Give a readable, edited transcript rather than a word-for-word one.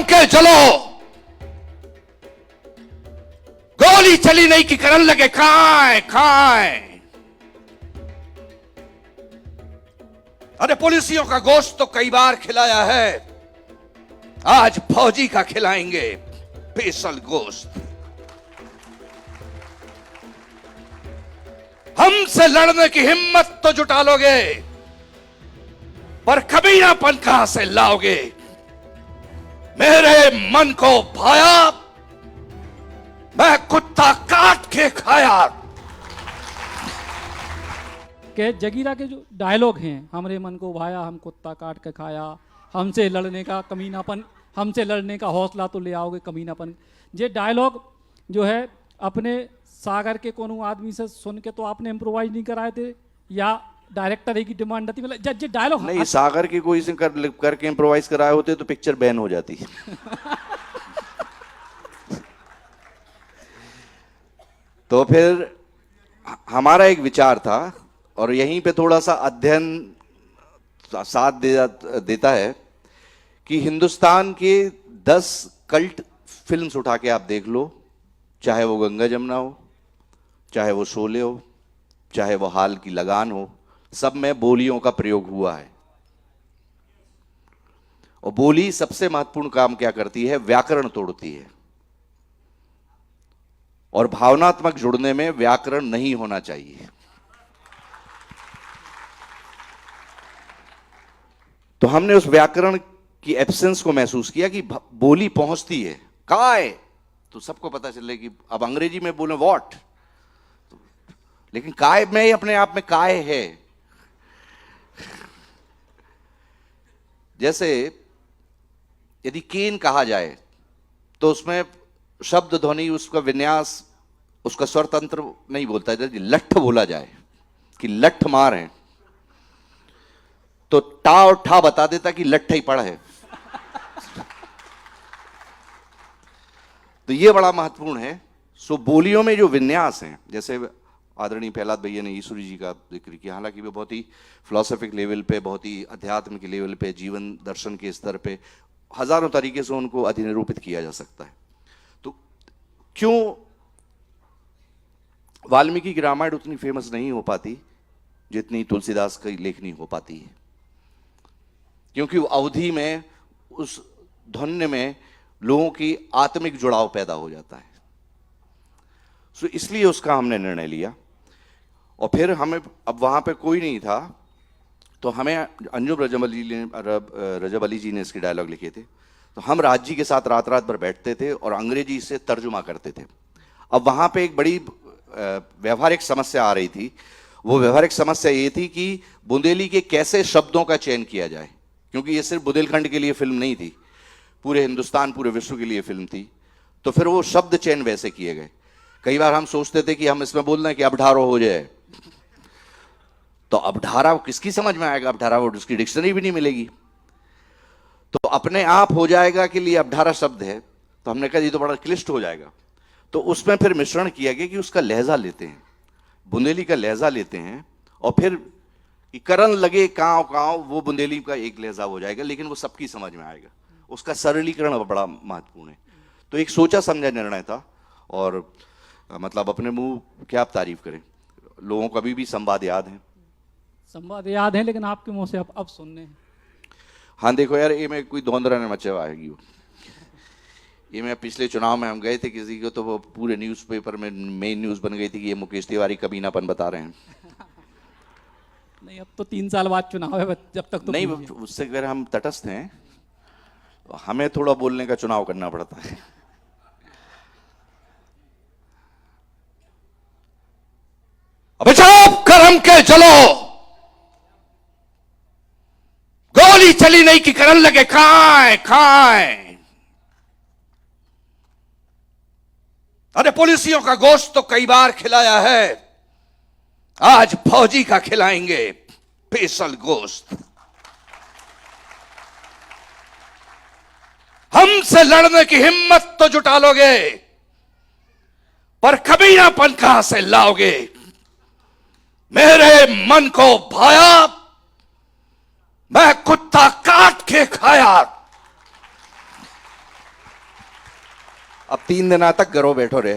करम के चलो, गोली चली नहीं कि करन लगे खाए खाए। अरे पुलिसियों का गोश्त तो कई बार खिलाया है, आज फौजी का खिलाएंगे स्पेशल गोश्त। हमसे लड़ने की हिम्मत तो जुटा लोगे, पर कमीनापन कहां से लाओगे। मेरे मन को भाया, मैं कुत्ता काट के खाया। के जगीरा के जो डायलॉग हैं, हमरे मन को भाया, हम कुत्ता काट के खाया, हमसे लड़ने का कमीनापन, हमसे लड़ने का हौसला तो ले आओगे कमीनापन। ये डायलॉग जो है अपने सागर के कोनो आदमी से सुन के तो आपने इम्प्रोवाइज नहीं कराए थे, या डायरेक्टर की डिमांड थी? मतलब ये डायलॉग नहीं, सागर के कोई से करके इम्प्रोवाइज कराए होते तो पिक्चर बैन हो जाती। तो फिर हमारा एक विचार था, और यहीं पे थोड़ा सा अध्ययन साथ देता है कि हिंदुस्तान के 10 कल्ट फिल्म्स उठा के आप देख लो, चाहे वो गंगा जमुना हो, चाहे वो शोले हो, चाहे वो हाल की लगान हो, सब में बोलियों का प्रयोग हुआ है। और बोली सबसे महत्वपूर्ण काम क्या करती है? व्याकरण तोड़ती है। और भावनात्मक जुड़ने में व्याकरण नहीं होना चाहिए। तो हमने उस व्याकरण की एब्सेंस को महसूस किया कि बोली पहुंचती है। काय तो सबको पता चले कि अब अंग्रेजी में बोले वॉट, लेकिन काय में अपने आप में काय है। जैसे यदि केन कहा जाए तो उसमें शब्द ध्वनि, उसका विन्यास, उसका स्वर तंत्र नहीं बोलता। यदि लठ बोला जाए कि लठ मार है, तो टा और ठा बता देता कि लठ ही पड़ा है। तो ये बड़ा महत्वपूर्ण है। सो बोलियों में जो विन्यास है, जैसे आदरणीय प्रहलाद भैया ने ईश्वरी जी का जिक्र किया, हालांकि वो बहुत ही फिलोसफिक लेवल पे, बहुत ही अध्यात्म के लेवल पे, जीवन दर्शन के स्तर पे हजारों तरीके से उनको अधिनिरूपित किया जा सकता है। तो क्यों वाल्मीकि की रामायण उतनी फेमस नहीं हो पाती जितनी तुलसीदास की लेखनी हो पाती है? क्योंकि वो अवधि में, उस ध्वनि में लोगों की आत्मिक जुड़ाव पैदा हो जाता है। सो इसलिए उसका हमने निर्णय लिया। और फिर हमें, अब वहां पे कोई नहीं था, तो हमें अंजुम रजब अली जी ने इसके डायलॉग लिखे थे। तो हम राज जी के साथ रात रात भर बैठते थे और अंग्रेजी से तर्जुमा करते थे। अब वहां पे एक बड़ी व्यवहारिक समस्या आ रही थी। वो व्यवहारिक समस्या ये थी कि बुंदेली के कैसे शब्दों का चयन किया जाए, क्योंकि ये सिर्फ बुंदेलखंड के लिए फिल्म नहीं थी, पूरे हिंदुस्तान, पूरे विश्व के लिए फिल्म थी। तो फिर वो शब्द चयन वैसे किए गए। कई बार हम सोचते थे कि हम इसमें बोल रहे हैं कि अबढारो हो जाए, तो अबढारा किसकी समझ में आएगा? अबढारा, उसकी डिक्शनरी भी नहीं मिलेगी। तो अपने आप हो जाएगा के लिए अबढारा शब्द है, तो हमने कहा ये तो बड़ा क्लिष्ट हो जाएगा। तो उसमें फिर मिश्रण किया गया कि उसका लहजा लेते हैं, बुंदेली का लहजा लेते हैं, और फिर कि करन लगे कांव कांव, वो बुंदेली का एक लहजा हो जाएगा, लेकिन वो सबकी समझ में आएगा। उसका सरलीकरण बड़ा महत्वपूर्ण है। तो एक सोचा समझा निर्णय था। और मतलब अपने मुंह क्या आप तारीफ करें, लोगों को अभी भी संवाद याद है। संवाद याद है, लेकिन आपके मुंह से अब सुनने हैं। हाँ देखो यार, ये में कोई धोंधरा ने मचा आएगी। ये मैं पिछले चुनाव में हम गए थे किसी को, तो वो पूरे न्यूज़पेपर में मेन न्यूज बन गई थी कि ये मुकेश तिवारी कमीनापन बता रहे हैं। नहीं, अब तो 3 साल बाद चुनाव है, जब तक तो नहीं, उससे अगर हम तटस्थ हैं, हमें थोड़ा बोलने का चुनाव करना पड़ता है। अबे चुप करम के चलो, गोली चली नहीं कि करन लगे खाए खाए। अरे पुलिसियों का गोश्त तो कई बार खिलाया है, आज फौजी का खिलाएंगे स्पेशल गोश्त। हमसे लड़ने की हिम्मत तो जुटा लोगे, पर कमीनापन कहां से लाओगे। मेरे मन को भाया, मैं कुत्ता काट के खाया। अब 3 दिन तक घरों बैठो रहे